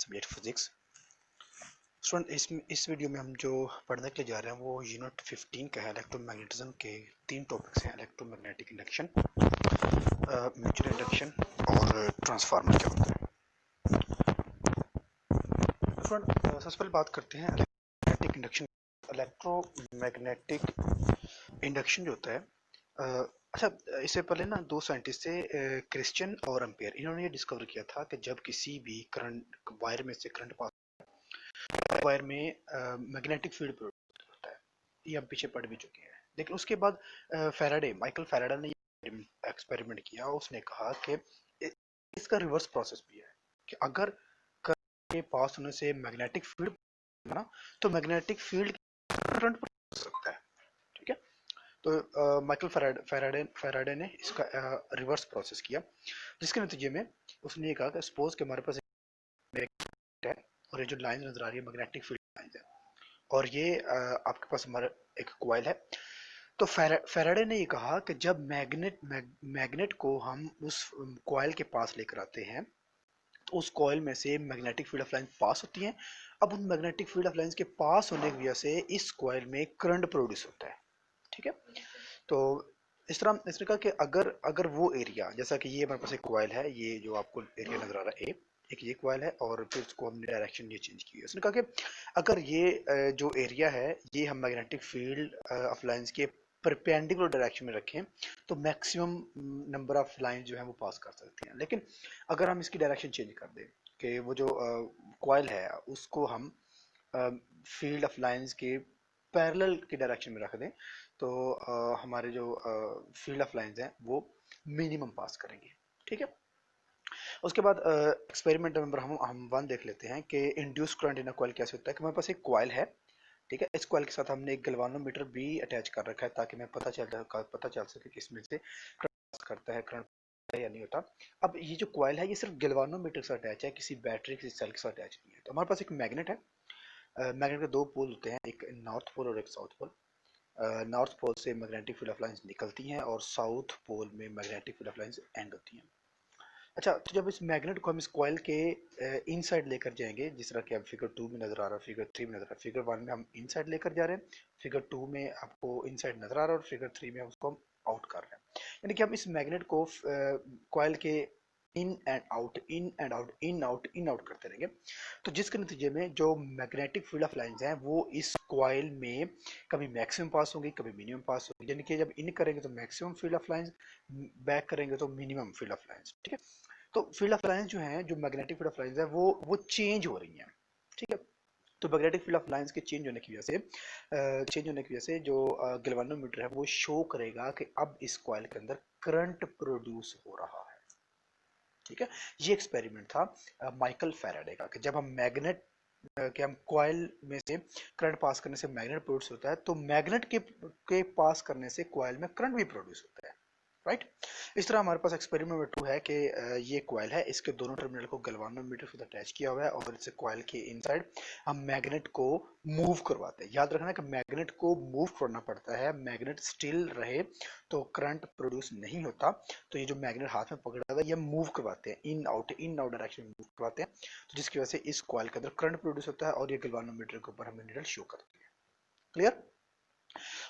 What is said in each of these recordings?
Intermediate physics. Student इस video में हम जो पढ़ने के लिए जा रहे हैं वो यूनिट 15 का है। इलेक्ट्रोमैग्नेटिज्म के 3 टॉपिक्स हैं: इलेक्ट्रोमैग्नेटिक इंडक्शन, म्यूचुअल इंडक्शन और ट्रांसफार्मर क्या होता है। स्टूडेंट सबसे पहले बात करते हैं इलेक्ट्रोमैग्नेटिक इंडक्शन। इलेक्ट्रोमैग्नेटिक इंडक्शन जो होता है, अच्छा, इससे पहले ना दो साइंटिस्ट थे, क्रिश्चियन और एम्पियर। इन्होंने ये डिस्कवर किया था कि जब किसी भी करंट वायर में से करंट पास, वायर में मैग्नेटिक फील्ड प्रोड्यूस होता है। ये हम पीछे पढ़ भी चुके हैं। लेकिन उसके बाद माइकल फैराडे ने एक्सपेरिमेंट किया। उसने कहा कि इसका रिवर्स प्रोसेस भी है कि अगर करंट के पास होने से मैग्नेटिक फील्ड ना, तो मैग्नेटिक फील्ड करंट हो सकता है। ठीक है, तो माइकल फैराडे ने इसका रिवर्स प्रोसेस किया, जिसके नतीजे में उसने ये कहा कि सपोज कि हमारे पास मैग्नेट है और ये जो लाइन नजर आ रही है मैग्नेटिक फील्ड लाइन है, और ये आपके पास हमारा एक कॉइल है। तो फैराडे ने ये कहा कि जब मैग्नेट को हम उस कॉइल के पास लेकर आते हैं तो उस कॉइल में से मैग्नेटिक फील्ड ऑफ लाइन पास होती है। अब उन मैग्नेटिक फील्ड ऑफ लाइंस के पास होने की वजह से इस कॉइल में करंट प्रोड्यूस होता है। ठीक है, तो इस तरह इसने कहा कि अगर अगर वो एरिया, जैसा कि ये हमारे पास एक कॉइल है, ये जो आपको एरिया नजर आ रहा है एक ये कॉइल है, और फिर उसको हमने डायरेक्शन ये चेंज की है। उसने कहा कि अगर ये जो एरिया है ये हम मैग्नेटिक फील्ड ऑफ लाइंस के परपेंडिकुलर डायरेक्शन में रखें तो मैक्सिमम नंबर ऑफ लाइन जो है वो पास कर सकते हैं। लेकिन अगर हम इसकी डायरेक्शन चेंज कर दें कि वो जो कॉइल है उसको हम फील्ड ऑफ लाइंस के पैरेलल की डायरेक्शन में रख दें, तो हमारे जो फील्ड ऑफ लाइंस हैं वो मिनिमम पास करेंगे। ठीक है, उसके बाद एक्सपेरिमेंट नंबर हम 1 देख लेते हैं कि induce current in a coil कैसे होता है। कि हमारे पास एक कॉइल है, ठीक है, इस कॉइल के साथ हमने एक गैल्वानोमीटर भी अटैच कर रखा है ताकि हमें पता चल सके कि इसमें से करंट पास करता है, करंट या नहीं होता। अब ये जो कॉइल है ये सिर्फ गैल्वानोमीटर से अटैच है, किसी बैटरी किसी सेल के साथ अटैच नहीं है। तो हमारे पास एक मैग्नेट है। मैग्नेट के दो पोल होते हैं, एक नॉर्थ पोल और एक साउथ पोल। नॉर्थ पोल से मैग्नेटिक फील्ड ऑफ लाइंस निकलती हैं और साउथ पोल में magnetic field of lines and होती हैं। अच्छा, तो जब इस मैग्नेट को हम इस कॉइल के इन साइड लेकर जाएंगे, जिस तरह कि अब फिगर 2 में नजर आ रहा है, फिगर 3 में नजर आ रहा है। फिगर 1 में हम इन साइड लेकर जा रहे हैं, फिगर 2 में आपको इन साइड नजर आ रहा है, और फिगर 3 में उसको हम आउट कर रहे हैं। यानी कि हम इस मैग्नेट को कॉइल के in and out, in and out, in out, in out करते रहेंगे। तो जिसके नतीजे में जो मैग्नेटिक फील्ड ऑफ लाइंस हैं वो इस कॉइल में कभी मैक्सिमम पास होंगी, कभी मिनिमम पास होगी। यानी कि जब इन करेंगे तो maximum field of lines, back करेंगे तो मिनिमम फील्ड ऑफ लाइंस। ठीक है, तो फील्ड ऑफ लाइंस जो है, जो मैग्नेटिक फील्ड ऑफ लाइंस है वो चेंज हो रही हैं। ठीक है, तो मैग्नेटिक फील्ड ऑफ लाइंस के चेंज होने की वजह से जो गैल्वानोमीटर है वो शो करेगा कि अब इस कॉइल के अंदर करंट प्रोड्यूस हो रहा है। ठीक है, ये एक्सपेरिमेंट था माइकल फैराडे का कि जब हम मैग्नेट कि हम कॉइल में से करंट पास करने से मैग्नेट प्रोड्यूस होता है, तो मैग्नेट के पास करने से कॉइल में करंट भी प्रोड्यूस होता है। राइट, इस तरह हमारे पास एक्सपेरिमेंट नंबर 2 है कि ये कॉइल है, इसके दोनों टर्मिनल को गैल्वानोमीटर से अटैच किया हुआ है, और इसे कॉइल के इनसाइड हम मैग्नेट को मूव करवाते हैं। याद रखना कि मैग्नेट को मूव करना पड़ता है, मैग्नेट स्टिल रहे तो करंट प्रोड्यूस नहीं होता। तो ये जो मैग्नेट हाथ में पकड़ा हुआ है ये मूव करवाते हैं, इन आउट डायरेक्शन में मूव करवाते हैं, तो जिसकी वजह से इस कॉइल के अंदर करंट प्रोड्यूस होता है और ये गैल्वानोमीटर के ऊपर हमें नीडल शो करती है। क्लियर?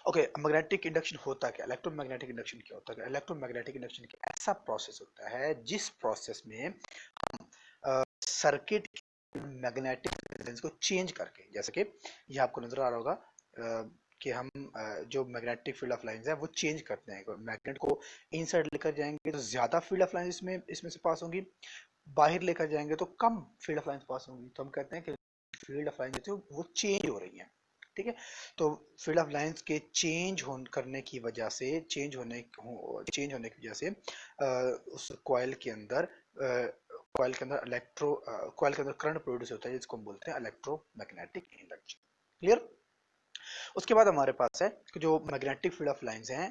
ओके, मैग्नेटिक इंडक्शन होता क्या, इलेक्ट्रोमैग्नेटिक इंडक्शन क्या होता है? इलेक्ट्रोमैग्नेटिक इंडक्शन एक ऐसा प्रोसेस होता है जिस प्रोसेस में सर्किट मैग्नेटिक रेजिस्टेंस को चेंज करके, जैसे कि ये आपको नजर आ रहा होगा कि हम जो मैग्नेटिक फील्ड ऑफ लाइंस है वो चेंज करते हैं। मैग्नेट को इनसाइड लेकर जाएंगे तो ज्यादा फील्ड ऑफ लाइंस इसमें से पास होंगी, बाहर लेकर जाएंगे तो कम फील्ड ऑफ लाइंस पास होंगी। तो हम कहते हैं कि फील्ड ऑफ लाइंस वो चेंज हो रही है। ठीक है, तो फील्ड ऑफ लाइंस के करने की वजह से, चेंज होने की वजह से उस कॉइल के अंदर कॉइल के अंदर करंट प्रोड्यूस होता है, जिसको हम बोलते हैं इलेक्ट्रोमैग्नेटिक इंडक्शन। क्लियर? उसके बाद हमारे पास है कि जो मैग्नेटिक फील्ड ऑफ लाइंस हैं,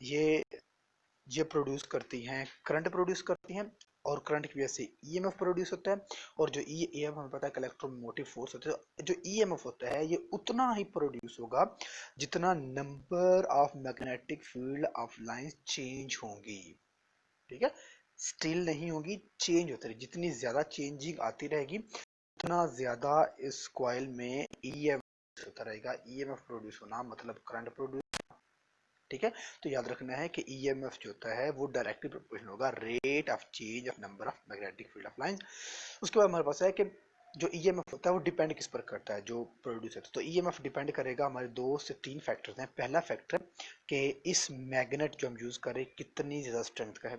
ये प्रोड्यूस करती हैं, करंट प्रोड्यूस करती हैं, और करंट की वजह से ईएमएफ प्रोड्यूस होता है। और जो ईएमएफ हमें पता है कि इलेक्ट्रोमोटिव फोर्स होता है, जो ईएमएफ होता है ये उतना ही प्रोड्यूस होगा जितना number of magnetic field of lines change होंगी। ठीक है, स्टिल नहीं होगी, चेंज होती रहेगी। जितनी ज्यादा चेंजिंग आती रहेगी उतना ज्यादा इस कॉइल में ईएमएफ होता रहेगा। ईएमएफ प्रोड्यूस होना मतलब करंट प्रोड्यूस, ठीक है। तो याद रखना है कि ईएमएफ जो होता है वो डायरेक्टली प्रोपोर्शनल होगा rate of change of number of magnetic field of lines. उसके बाद हमारे पास है कि जो ईएमएफ होता है वो डिपेंड किस पर करता है, जो प्रोड्यूस होता है। तो ईएमएफ डिपेंड करेगा, हमारे 2 से 3 फैक्टर्स हैं। पहला फैक्टर कि इस मैग्नेट जो हम यूज कर रहे हैं कितनी ज्यादा स्ट्रेंथ का है।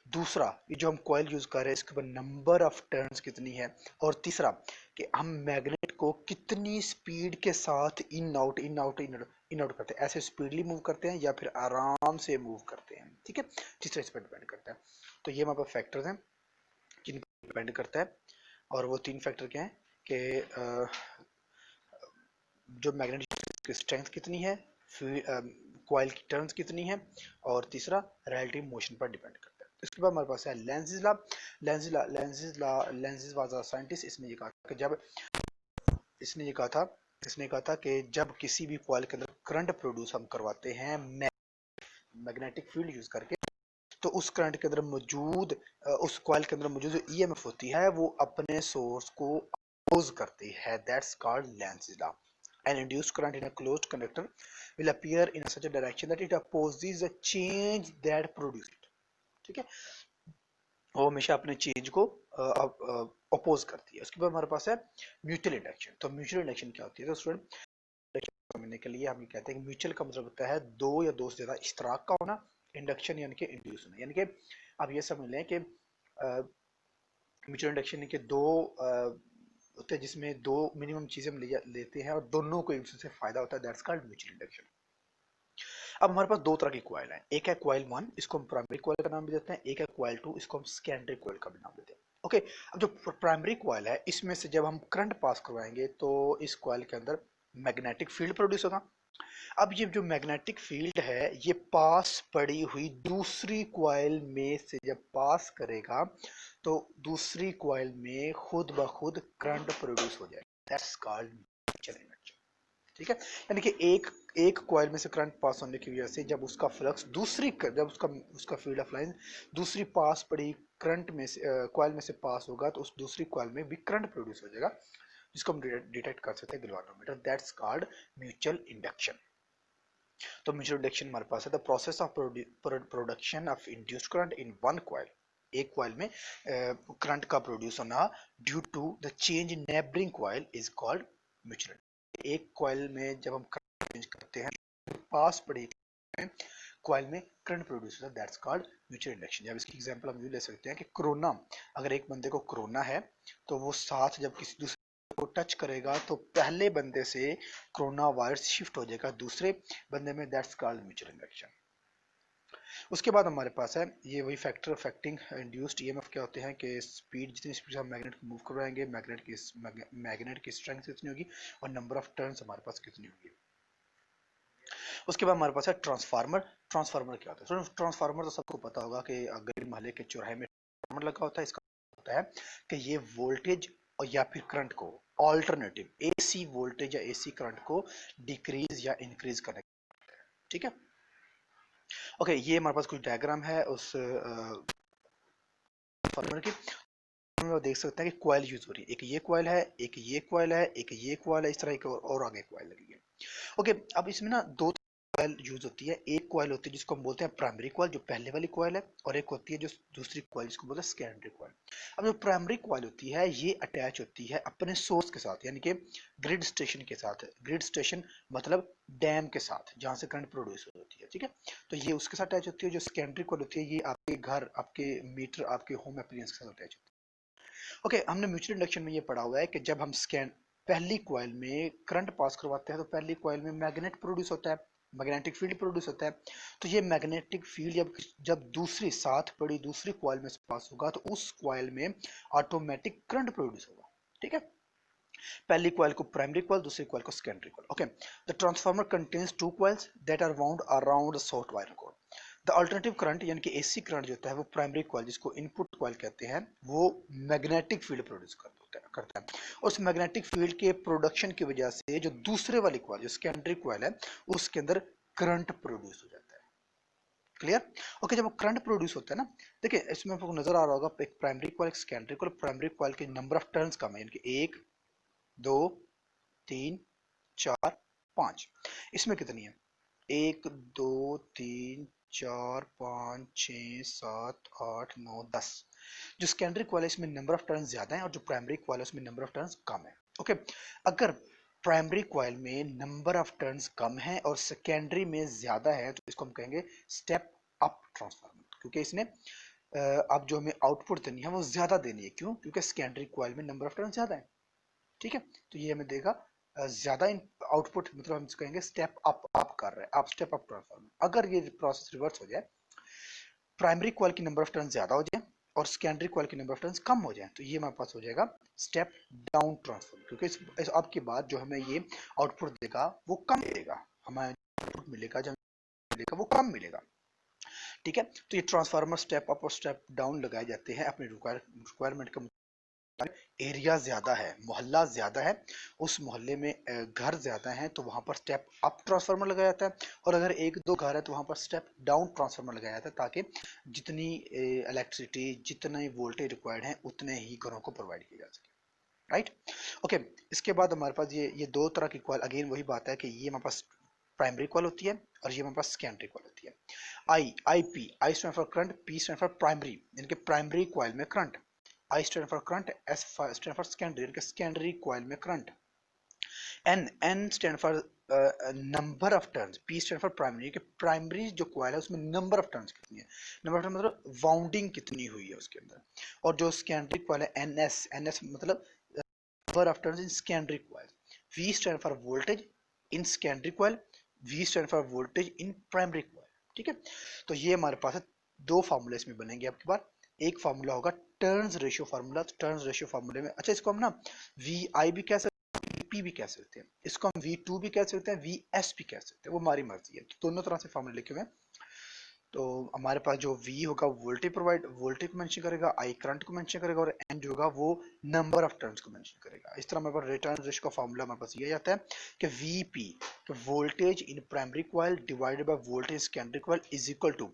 दूसरा, ये जो हम कॉइल यूज कर रहे हैं इसके ऊपर नंबर ऑफ टर्न्स कितनी है। और तीसरा कि हम मैग्नेट को कितनी स्पीड के साथ in out in out in out in out करते हैं, ऐसे स्पीडली मूव करते हैं या फिर आराम से मूव करते हैं, ठीक है। जिस तरह इस पर डिपेंड करता है। तो ये हमारे पास फैक्टर्स हैं जिन पर डिपेंड करता है। और वो 3 फैक्टर क्या हैं कि जो मैग्नेटिक की स्ट्रेंथ कितनी है, कॉइल की टर्न्स कितनी है, और तीसरा रिलेटिव मोशन पर डिपेंड करता है। इसके बाद हमारे पास है Lenz's law. Lenz's was a scientist. इसने ये कहा कि जब इसने ये कहा था इसने कहा था कि जब किसी भी कॉइल के अंदर करंट प्रोड्यूस हम करवाते हैं मैग्नेटिक फील्ड यूज करके, तो उस करंट के अंदर मौजूद उस कॉइल के अंदर मौजूद जो ईएमएफ होती है वो अपने सोर्स को अपोज करती है। That's called Lenz's law. An induced current in a closed conductor will appear in such a direction that it opposes the change that produced it, ठीक है। वो हमेशा अपने चेंज को अपोज करती है। उसके बाद हमारे पास है म्यूचुअल इंडक्शन। तो म्यूचुअल इंडक्शन क्या होती है? तो स्टूडेंट समझने के लिए हम ये कहते हैं कि म्यूचुअल का मतलब होता है दो या दो से ज्यादा इश्तराक का होना। इंडक्शन यानी कि इंड्यूस होना, यानी कि आप ये समझ लें कि म्यूचुअल इंडक्शन के दो होते हैं जिसमें दो मिनिमम चीजें हम लेते हैं और दोनों को एक दूसरे से फायदा होता है। That's called mutual induction. अब हमारे पास 2 तरह की कॉइल है। एक है कॉइल 1, इसको हम प्राइमरी कॉइल का नाम भी देते हैं। एक है कॉइल 2, इसको हम सेकेंडरी कॉइल का भी नाम देते हैं। ओके, अब जो प्राइमरी कॉइल है इसमें से जब हम करंट पास करवाएंगे तो इस कॉइल के अंदर मैग्नेटिक फील्ड प्रोड्यूस होगा। अब ये जो मैग्नेटिक फील्ड है ये पास पड़ी हुई दूसरी कॉइल में से जब पास करेगा तो दूसरी कॉइल में खुद ब खुद करंट प्रोड्यूस हो जाएगा। दैट्स कॉल्ड म्यूचुअल इंडक्शन, ठीक है। यानी कि एक एक कॉइल में से करंट पास होने की वजह से जब उसका फ्लक्स जब उसका फील्ड ऑफ लाइन दूसरी पास पड़ी करंट में से कॉइल में से पास होगा तो उस दूसरी कॉइल में भी करंट प्रोड्यूस हो जाएगा, जिसको हम डिटेक्ट कर सकते हैं galvanometer. That's called mutual induction. तो म्यूचुअल इंडक्शन हमारे पास है the process of production of induced current in one coil. एक कॉइल में करंट का प्रोड्यूस होना due to the change in neighbouring coil is called mutual. एक कॉइल में जब हम करंट चेंज करते हैं पास पड़ी कॉइल में करंट प्रोड्यूस होता है, दैट्स कॉल्ड म्यूचुअल इंडक्शन। अब इसकी एग्जांपल हम ये ले सकते हैं कि कोरोना, अगर एक बंदे को कोरोना है तो वो साथ जब किसी दूसरे को टच करेगा तो पहले बंदे से कोरोना वायरस शिफ्ट हो जाएगा दूसरे बंदे में। That's called mutual induction. उसके बाद हमारे पास है ये वही फैक्टर अफेक्टिंग इंड्यूस्ड ईएमएफ क्या होते हैं कि स्पीड, जितनी स्पीड से हम मैग्नेट को मूव करवाएंगे मैग्नेट की स्ट्रेंथ कितनी होगी और नंबर ऑफ टर्न्स हमारे पास कितनी होगी। उसके बाद हमारे पास है ट्रांसफार्मर। ट्रांसफार्मर क्या होता है? ट्रांसफार्मर तो सबको पता होगा कि गली मोहल्ले के चौराहे में ट्रांसफार्मर लगा होता है। इसका होता है कि ये वोल्टेज और या फिर करंट को ऑल्टरनेटिव एसी वोल्टेज या एसी करंट को डिक्रीज या इंक्रीज करने, ठीक है। ओके, ये हमारे पास कुछ डायग्राम है उस ट्रांसफार्मर की। हम लोग देख सकते हैं कि कॉइल यूज हो रही है। एक ये कॉइल है, एक ये कॉइल है, एक ये कॉइल है, इस तरह एक और आगे कॉइल लगी है। ओके, अब इसमें ना 2 कॉइल यूज होती है। एक कॉइल होती है जिसको हम बोलते हैं प्राइमरी कॉइल, जो पहले वाली कॉइल है, और एक होती है जो दूसरी कॉइल जिसको बोलते हैं सेकेंडरी कॉइल। अब जो प्राइमरी कॉइल होती है ये अटैच होती है अपने सोर्स के साथ, यानी कि ग्रिड स्टेशन के साथ। ग्रिड स्टेशन मतलब डैम के साथ जहां से करंट प्रोड्यूस होती है, ठीक है। तो ये उसके साथ अटैच होती है। जो सेकेंडरी कॉइल होती है ये आपके घर, आपके मीटर, आपके होम अप्लायंस के साथ अटैच होती है। ओके, हमने म्यूचुअल इंडक्शन में ये पढ़ा हुआ है कि जब हम स्कैन पहली कॉइल में करंट पास करवाते हैं तो पहली कॉइल में मैग्नेट प्रोड्यूस होता है, मैग्नेटिक फील्ड प्रोड्यूस होता है। तो ये मैग्नेटिक फील्ड जब दूसरी साथ पड़ी दूसरी कॉइल में से पास होगा तो उस कॉइल में ऑटोमेटिक करंट प्रोड्यूस होगा, ठीक है। पहली कॉइल को प्राइमरी कॉइल, दूसरी कॉइल को secondary coil. Okay, the transformer contains 2 coils that are wound around the short wire core. The alternative current यानी कि एसी करंट जो होता है वो प्राइमरी कॉइल जिसको इनपुट कॉइल कहते हैं वो मैग्नेटिक फील्ड प्रोड्यूस करता है। और उस मैग्नेटिक फील्ड के प्रोडक्शन की वजह से जो दूसरे वाली कॉइल जो सेकेंडरी कॉइल है उसके अंदर करंट प्रोड्यूस हो जाता है। क्लियर? ओके, जब करंट प्रोड्यूस होता है ना, देखिए इसमें आपको नजर आ रहा होगा एक प्राइमरी कॉइल एक सेकेंडरी कॉइल। प्राइमरी कॉइल के नंबर ऑफ टर्न्स कम है, यानी कि 1 2 3 4 5। इसमें कितनी है? 1 2 3 4 5 6 7 8 9 10। जो सेकेंडरी कॉइल है इसमें नंबर ऑफ टर्न्स ज्यादा है और जो प्राइमरी कॉइल है उसमें नंबर ऑफ टर्न्स कम है। ओके, अगर प्राइमरी कॉइल में नंबर ऑफ टर्न्स कम है और सेकेंडरी में ज्यादा है तो इसको हम कहेंगे स्टेप अप ट्रांसफार्मर, क्योंकि इसने अब जो हमें आउटपुट देनी है वो ज्यादा देनी है। क्यों? क्योंकि सेकेंडरी कॉइल में नंबर ऑफ टर्न्स ज्यादा है। ठीक है, तो ये हमें देगा ज्यादा आउटपुट, मतलब हम इसको कहेंगे स्टेप अप अप कर रहे हैं, आप स्टेप अप ट्रांसफार्मर। अगर ये प्रोसेस रिवर्स हो जाए, प्राइमरी कॉइल की नंबर ऑफ टर्न्स ज्यादा हो जाए और सेकेंडरी कॉइल की नंबर ऑफ टर्न्स कम हो जाए, तो ये हमारे पास हो जाएगा स्टेप डाउन ट्रांसफार्मर, क्योंकि इस अब के बाद जो हमें ये आउटपुट देगा वो कम देगा, हमें आउटपुट मिलेगा जो मिलेगा वो कम मिलेगा। ठीक है, तो ये ट्रांसफार्मर स्टेप अप और स्टेप डाउन लगाए जाते हैं अपने रिक्वायरमेंट के। एरिया ज्यादा है, मोहल्ला ज्यादा है, उस मोहल्ले में घर ज्यादा है तो वहां पर स्टेप अप ट्रांसफार्मर लगाया जाता है, और अगर एक दो घर है तो वहां पर स्टेप डाउन ट्रांसफार्मर लगाया जाता है, ताकि जितनी इलेक्ट्रिसिटी जितने वोल्टेज रिक्वायर्ड है उतने ही घरों को प्रोवाइड किया जा सके। राइट? ओके, इसके बाद हमारे पास ये दो तरह की कॉइल, अगेन वही बात है कि ये हमारे पास प्राइमरी कॉइल होती है और ये हमारे पास सेकेंडरी कॉइल होती है। I P, I stand for current, P stand for primary, यानी कि प्राइमरी कॉइल में current. I stand for current, S stand for secondary, secondary coil में current। N stand for number of turns, P stand for primary, कि primary जो coil है उसमें number of turns कितनी है, number of turns मतलब wounding कितनी हुई है उसके अंदर। और जो secondary coil है NS मतलब number of turns in secondary coil। V stand for voltage in secondary coil, V stand for voltage in primary coil। ठीक है, तो ये हमारे पास है दो फार्मूले इसमें बनेंगे आपके पास। एक फार्मूला होगा टर्न्स रेशियो फार्मूला, तो टर्न्स रेशियो फार्मूले में, अच्छा इसको हम ना वी आई भी कह सकते हैं, पी भी कह सकते हैं, इसको हम वी टू भी कह सकते हैं, वी एस भी कह सकते हैं, वो हमारी मर्जी है। तो दोनों तरह से फार्मूले लिखे हुए हैं। तो हमारे पास जो V होगा वोल्टेज को मेंशन करेगा, I करंट को मेंशन करेगा, और N जो होगा वो नंबर ऑफ टर्न्स को मेंशन करेगा। इस तरह हमारे पास रिटर्न रेशियो का फार्मूला हमारे पास ये आता है कि VP, तो voltage in primary coil divided by voltage secondary coil is equal to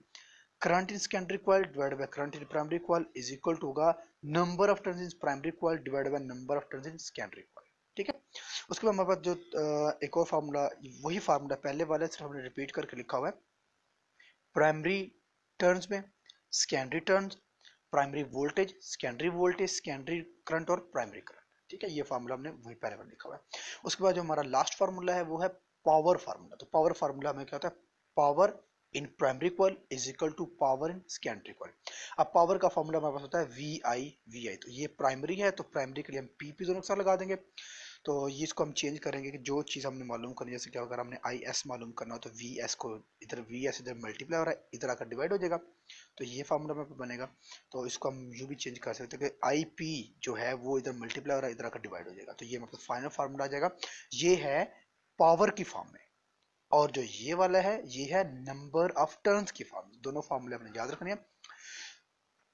current in secondary coil divided by current in primary coil is equal to होगा number of turns in primary coil divided by number of turns in secondary coil. ठीक है, उसके बाद हमारे पास जो एक और formula, वही फार्मूला पहले वाले सिर्फ हमने रिपीट करके लिखा हुआ है। प्राइमरी टर्न्स में secondary turns, primary voltage, secondary current और प्राइमरी करंट। ठीक है, ये फार्मूला हमने वही पहले वाला लिखा हुआ है। उसके बाद जो हमारा लास्ट फार्मूला है वो है पावर फार्मूला। तो पावर फार्मूला हमें क्या होता है, power in primary coil is equal to power in secondary coil. अब पावर का फार्मूला हमारे पास होता है वी आई। तो ये प्राइमरी है तो प्राइमरी के लिए हम पी दोनों के साथ लगा देंगे। तो ये इसको हम चेंज करेंगे कि जो चीज़ हमने मालूम करनी है, जैसे क्या अगर हमने आई एस मालूम करना हो तो वी एस को इधर वी एस इधर मल्टीप्लाई हो रहा है, इधर आकर डिवाइड हो जाएगा, तो ये फार्मूला में बनेगा। तो इसको हम यू भी चेंज कर सकते हैं कि आई पी जो है वो इधर मल्टीप्लाई हो रहा है, इधर आकर डिवाइड हो जाएगा, तो ये मतलब फाइनल फार्मूला आ जाएगा। ये है पावर की फॉर्म में, और जो ये वाला है ये है नंबर ऑफ टर्न्स की फॉर्म। दोनों फार्मूले अपने याद रखने हैं।